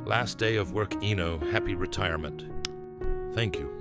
Last day of work, Eno. Happy retirement. Thank you.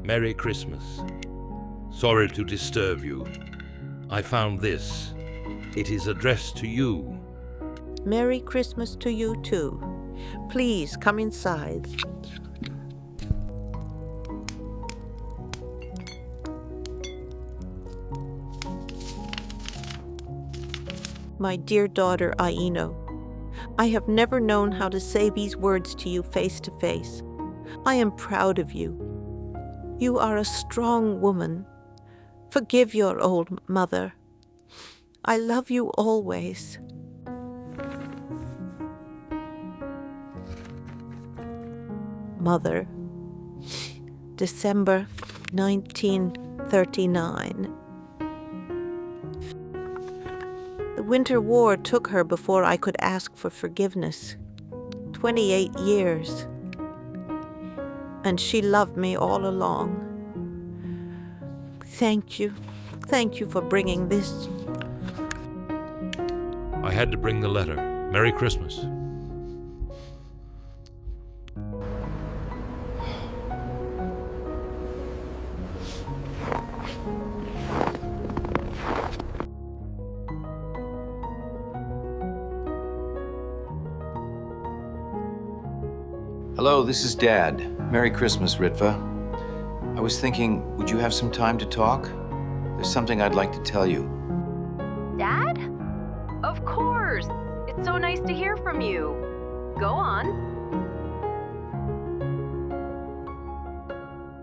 Merry Christmas. Sorry to disturb you. I found this. It is addressed to you. Merry Christmas to you too. Please come inside. My dear daughter Aino, I have never known how to say these words to you face to face. I am proud of you. You are a strong woman. Forgive your old mother. I love you always. Mother, December 1939. The Winter War took her before I could ask for forgiveness. 28 years. And she loved me all along. Thank you. Thank you for bringing this. I had to bring the letter. Merry Christmas. Hello, this is Dad. Merry Christmas, Ritva. I was thinking, would you have some time to talk? There's something I'd like to tell you. Dad? Of course! It's so nice to hear from you. Go on.